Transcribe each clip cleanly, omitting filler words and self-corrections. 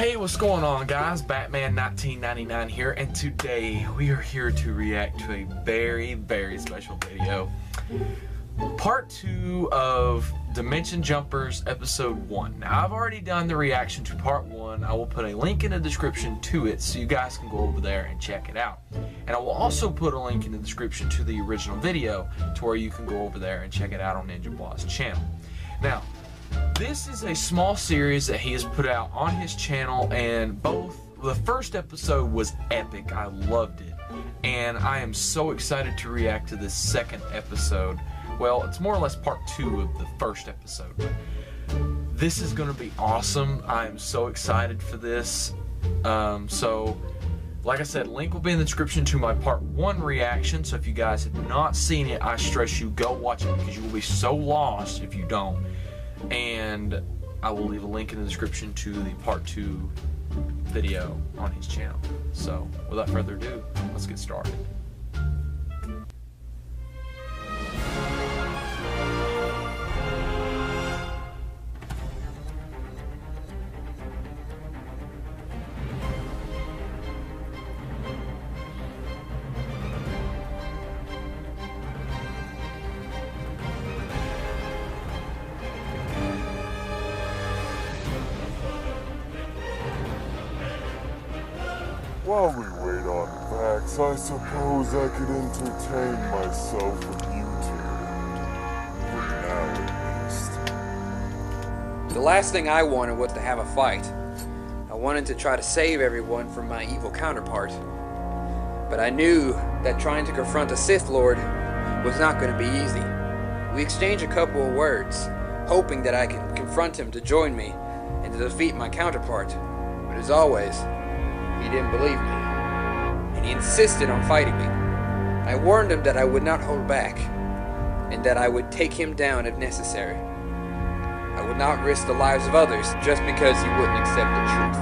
Hey, what's going on, guys? Batman 1999 here, and today we are here to react to a very, very special video. Part 2 of Dimension Jumpers Episode 1. Now, I've already done the reaction to Part 1. I will put a link in the description to it so you guys can go over there and check it out. And I will also put a link in the description to the original video to where you can go over there and check it out on Ninjabwa's channel. Now, this is a small series that he has put out on his channel, and the first episode was epic. I loved it, and I am so excited to react to this second episode. Well, it's more or less part 2 of the first episode. This is going to be awesome. I am so excited for this. So, like I said, link will be in the description to my part 1 reaction. So if you guys have not seen it, I stress you go watch it because you will be so lost if you don't. And I will leave a link in the description to the part 2 video on his channel. So without further ado, let's get started. While we wait on facts, I suppose I could entertain myself with you two. For now, at least. The last thing I wanted was to have a fight. I wanted to try to save everyone from my evil counterpart. But I knew that trying to confront a Sith Lord was not going to be easy. We exchanged a couple of words, hoping that I could confront him to join me and to defeat my counterpart. But as always, he didn't believe me, and he insisted on fighting me. I warned him that I would not hold back, and that I would take him down if necessary. I would not risk the lives of others just because he wouldn't accept the truth.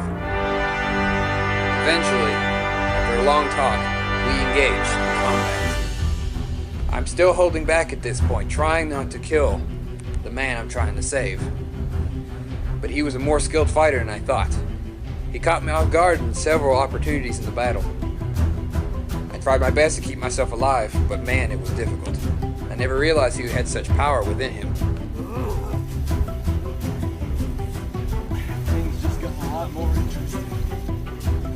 Eventually, after a long talk, we engaged in combat. I'm still holding back at this point, trying not to kill the man I'm trying to save. But he was a more skilled fighter than I thought. He caught me off guard in several opportunities in the battle. I tried my best to keep myself alive, but man, it was difficult. I never realized he had such power within him. Things just got a lot more interesting.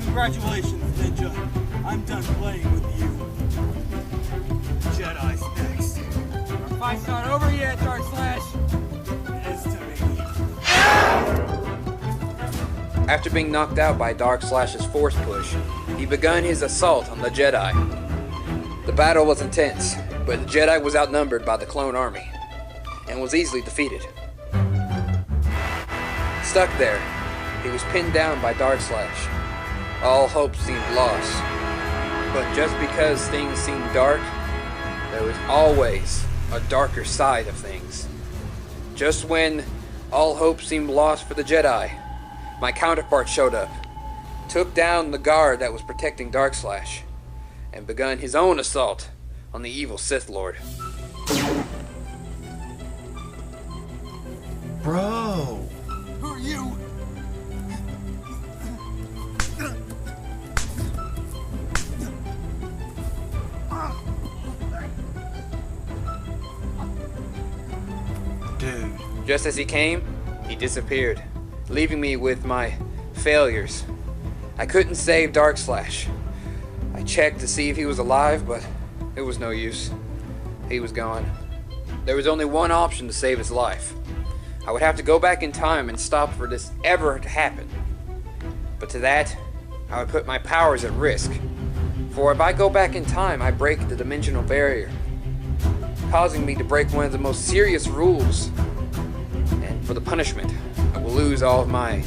Congratulations, Ninja. I'm done playing with you. Jedi's next. Our fight's not over yet, Dark Slash. As to me. After being knocked out by Dark Slash's force push, he begun his assault on the Jedi. The battle was intense, but the Jedi was outnumbered by the clone army, and was easily defeated. Stuck there, he was pinned down by Dark Slash. All hope seemed lost, but just because things seemed dark, there was always a darker side of things. Just when all hope seemed lost for the Jedi, my counterpart showed up, took down the guard that was protecting Dark Slash, and begun his own assault on the evil Sith Lord. Bro! Who are you? Dude. Just as he came, he disappeared, leaving me with my failures. I couldn't save Dark Slash. I checked to see if he was alive, but it was no use. He was gone. There was only one option to save his life. I would have to go back in time and stop for this ever to happen. But to that, I would put my powers at risk. For if I go back in time, I break the dimensional barrier, causing me to break one of the most serious rules. And for the punishment, I will lose all of my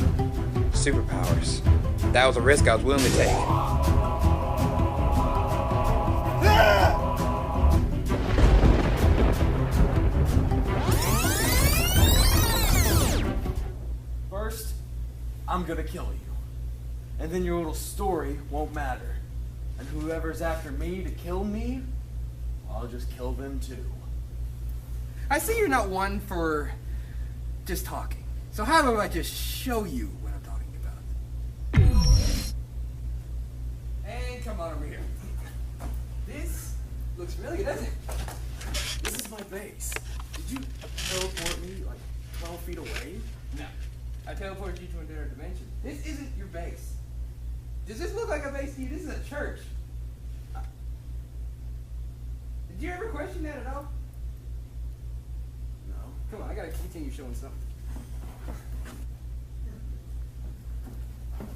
superpowers. That was a risk I was willing to take. First, I'm gonna kill you. And then your little story won't matter. And whoever's after me to kill me, I'll just kill them too. I see you're not one for just talking. So how about I just show you what I'm talking about? come on over here. This looks really good, doesn't it? This is my base. Did you teleport me like 12 feet away? No. I teleported you to a different dimension. This isn't your base. Does this look like a base to you? This is a church. Did you ever question that at all? No. Come on, I gotta continue showing something.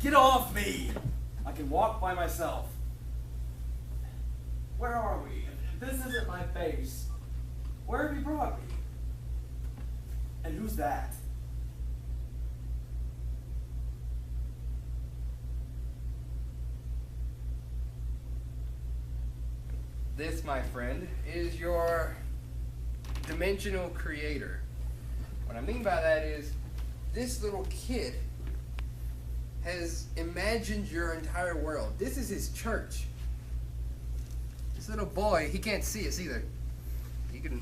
Get off me! I can walk by myself. Where are we? If this isn't my base, where have you brought me? And who's that? This, my friend, is your dimensional creator. What I mean by that is, this little kid has imagined your entire world. This is his church. This little boy, he can't see us either. You can,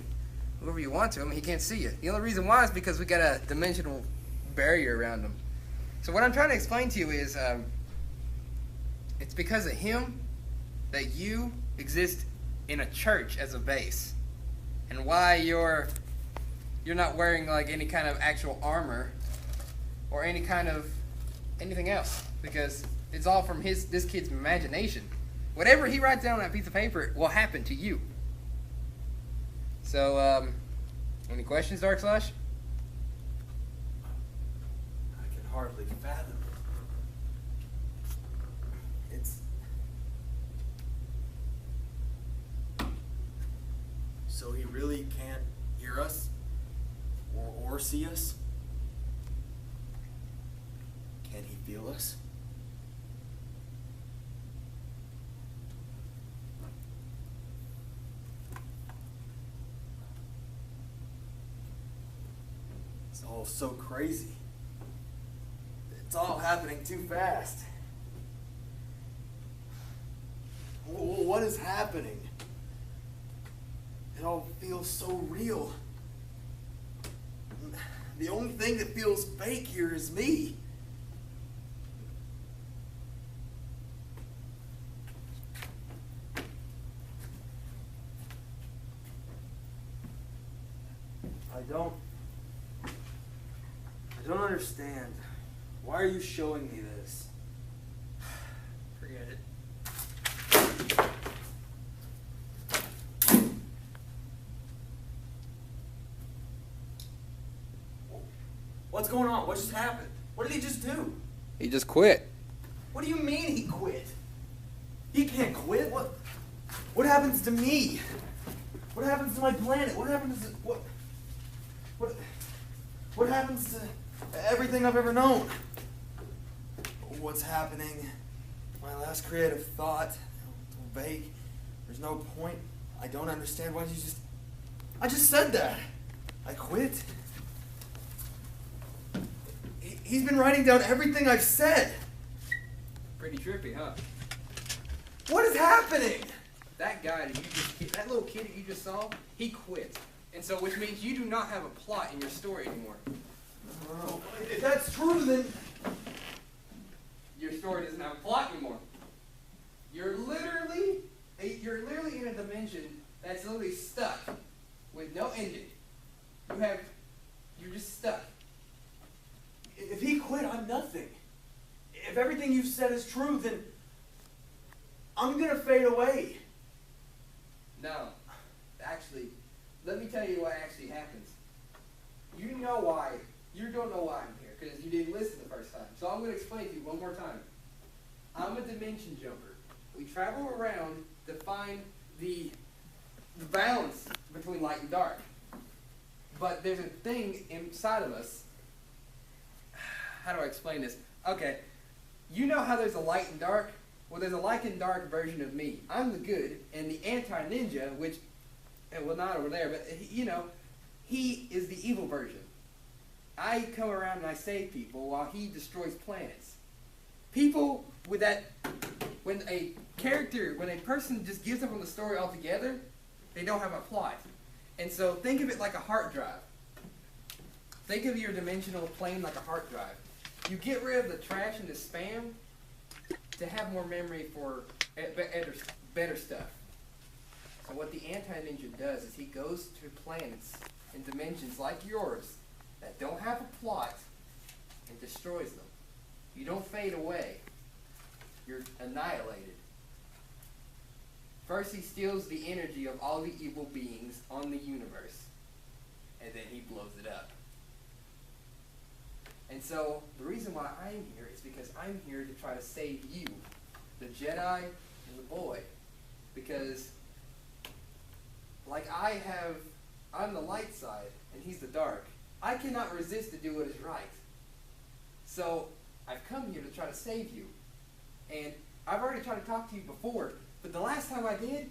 whoever you want to, I mean, he can't see you. The only reason why is because we got a dimensional barrier around him. So what I'm trying to explain to you is, it's because of him that you exist in a church as a base, and why you're not wearing like any kind of actual armor or any kind of anything else, because it's all from this kid's imagination. Whatever he writes down on that piece of paper will happen to you. So, any questions, Dark Slash? I can hardly fathom it. It's... So he really can't hear us? Or see us? Can he feel us? It's all so crazy. It's all happening too fast. What is happening? It all feels so real. The only thing that feels fake here is me. I don't understand. Why are you showing me this? Forget it. What's going on? What just happened? What did he just do? He just quit. What do you mean he quit? He can't quit. What happens to me? What happens to my planet? What happens to what happens to everything I've ever known? What's happening? My last creative thought. It's vague. There's no point. I don't understand. Why did you just... I just said that. I quit. He's been writing down everything I've said. Pretty trippy, huh? What is happening? That guy that little kid that you just saw, he quit. And so, which means you do not have a plot in your story anymore. Oh, if that's true, then... Your story doesn't have a plot anymore. You're literally in a dimension that's literally stuck with no ending. You're just stuck. If he quit, I'm nothing. If everything you've said is true, then I'm gonna fade away. No. Actually, let me tell you what actually happens. You know why. You don't know why I'm here, because you didn't listen the first time. So I'm going to explain to you one more time. I'm a dimension jumper. We travel around to find the balance between light and dark. But there's a thing inside of us. How do I explain this? Okay. You know how there's a light and dark? Well, there's a light and dark version of me. I'm the good, and the anti-ninja, which, well, not over there, but, you know, he is the evil version. I come around and I save people while he destroys planets. People with that, when a person just gives up on the story altogether, they don't have a plot. And so think of it like a hard drive. Think of your dimensional plane like a hard drive. You get rid of the trash and the spam, to have more memory for better stuff. So what the anti-ninja does is he goes to planets and dimensions like yours that don't have a plot and destroys them. You don't fade away. You're annihilated. First he steals the energy of all the evil beings on the universe, and then he blows it up. And so the reason why I'm here is because I'm here to try to save you, the Jedi and the boy. Because like I'm the light side and he's the dark. I cannot resist to do what is right. So I've come here to try to save you. And I've already tried to talk to you before, but the last time I did,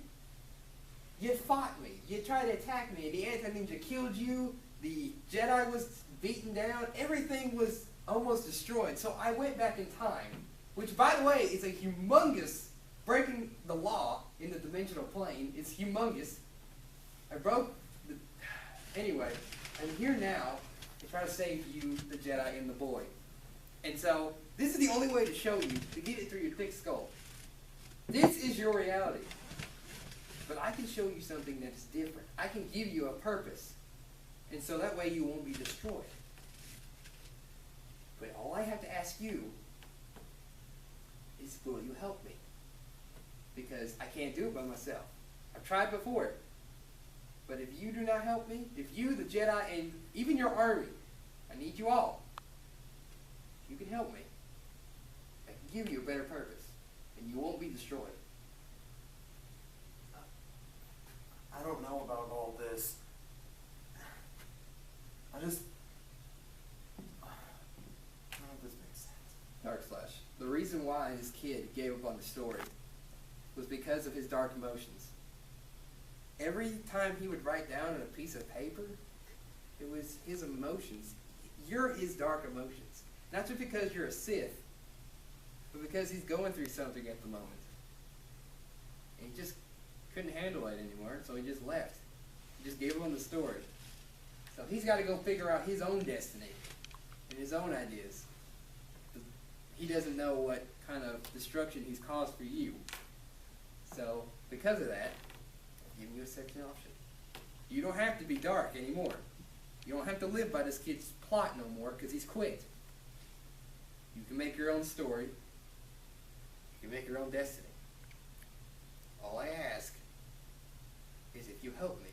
you fought me. You tried to attack me. The anti-ninja killed you. The Jedi was beaten down. Everything was almost destroyed. So I went back in time, which, by the way, is a humongous breaking the law in the dimensional plane. It's humongous. I broke the... Anyway, I'm here now to try to save you, the Jedi, and the boy. And so this is the only way to show you, to get it through your thick skull. This is your reality. But I can show you something that is different. I can give you a purpose. And so that way you won't be destroyed. But all I have to ask you is, will you help me? Because I can't do it by myself. I've tried before. But if you do not help me, if you, the Jedi, and even your army, I need you all. You can help me. I can give you a better purpose. And you won't be destroyed. I don't know about all this. None of this makes sense. Darkslash. The reason why his kid gave up on the story was because of his dark emotions. Every time he would write down on a piece of paper, it was his emotions. You're his dark emotions. Not just because you're a Sith, but because he's going through something at the moment. And he just couldn't handle it anymore, so he just left. He just gave up on the story. So he's got to go figure out his own destiny and his own ideas. He doesn't know what kind of destruction he's caused for you. So, because of that, I've given you a second option. You don't have to be dark anymore. You don't have to live by this kid's plot no more because he's quit. You can make your own story. You can make your own destiny. All I ask is if you help me,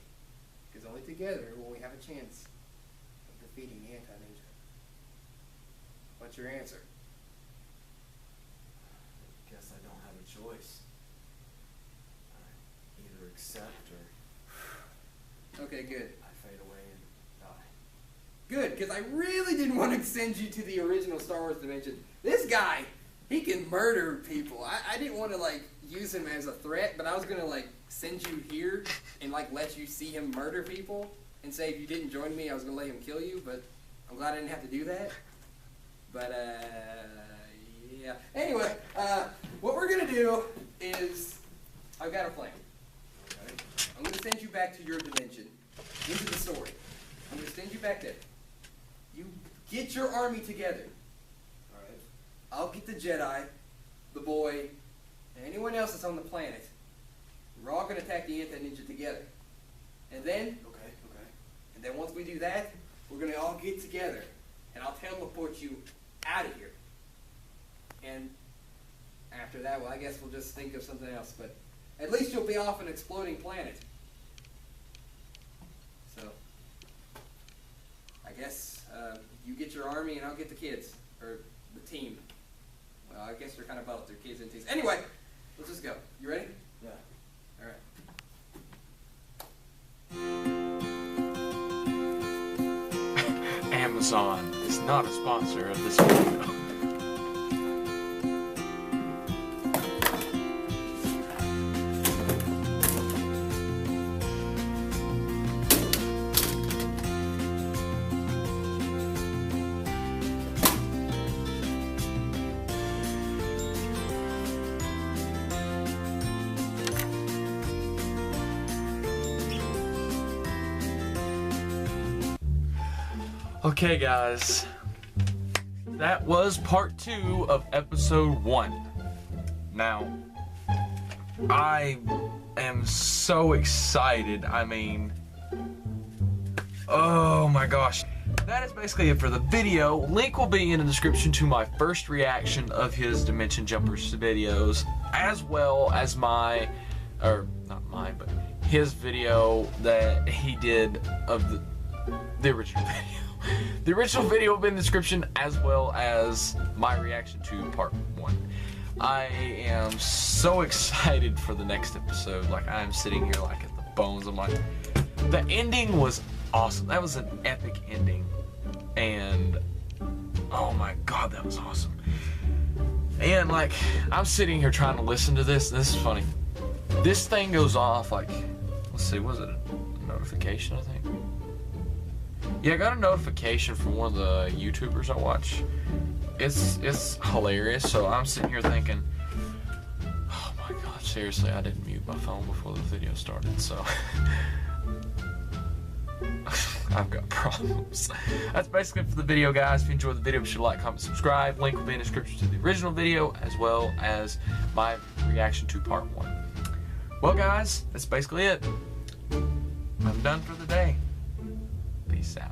because only together will we have a chance of defeating the anti-ninja. What's your answer? I guess I don't have a choice. I either accept or Okay, good. I fade away and die. Good, because I really didn't want to send you to the original Star Wars dimension. This guy, he can murder people. I didn't want to, like, use him as a threat, but I was going to, like, send you here and, like, let you see him murder people and say if you didn't join me, I was going to let him kill you, but I'm glad I didn't have to do that. But, yeah. Anyway, what we're going to do is, I've got a plan. Okay? I'm going to send you back to your dimension, into the story. I'm going to send you back there. You get your army together. Alright? I'll get the Jedi, the boy, and anyone else that's on the planet. We're all going to attack the anti-ninja together. And then, and then once we do that, we're going to all get together. And I'll teleport you out of here. And after that, well, I guess we'll just think of something else. But at least you'll be off an exploding planet. So, I guess you get your army and I'll get the kids. Or the team. Well, I guess they're kind of both. They're kids and teens. Anyway, let's just go. You ready? Yeah. Alright. Amazon is not a sponsor of this video. Okay guys, that was part 2 of episode 1. Now, I am so excited. I mean, oh my gosh. That is basically it for the video. Link will be in the description to my first reaction of his Dimension Jumpers videos, as well as my, or not mine, but his video that he did of the original video. The original video will be in the description, as well as my reaction to part 1. I am so excited for the next episode. Like, I'm sitting here like at the bones of my... The ending was awesome. That was an epic ending. And oh my god, that was awesome. And like, I'm sitting here trying to listen to this. This is funny. This thing goes off like, let's see, was it a notification, I think? Yeah, I got a notification from one of the YouTubers I watch. It's hilarious. So I'm sitting here thinking, oh my god, seriously, I didn't mute my phone before the video started, so I've got problems. That's basically it for the video, guys. If you enjoyed the video, be sure to like, comment, subscribe. Link will be in the description to the original video, as well as my reaction to part 1. Well, guys, that's basically it. I'm done for the day. Peace out.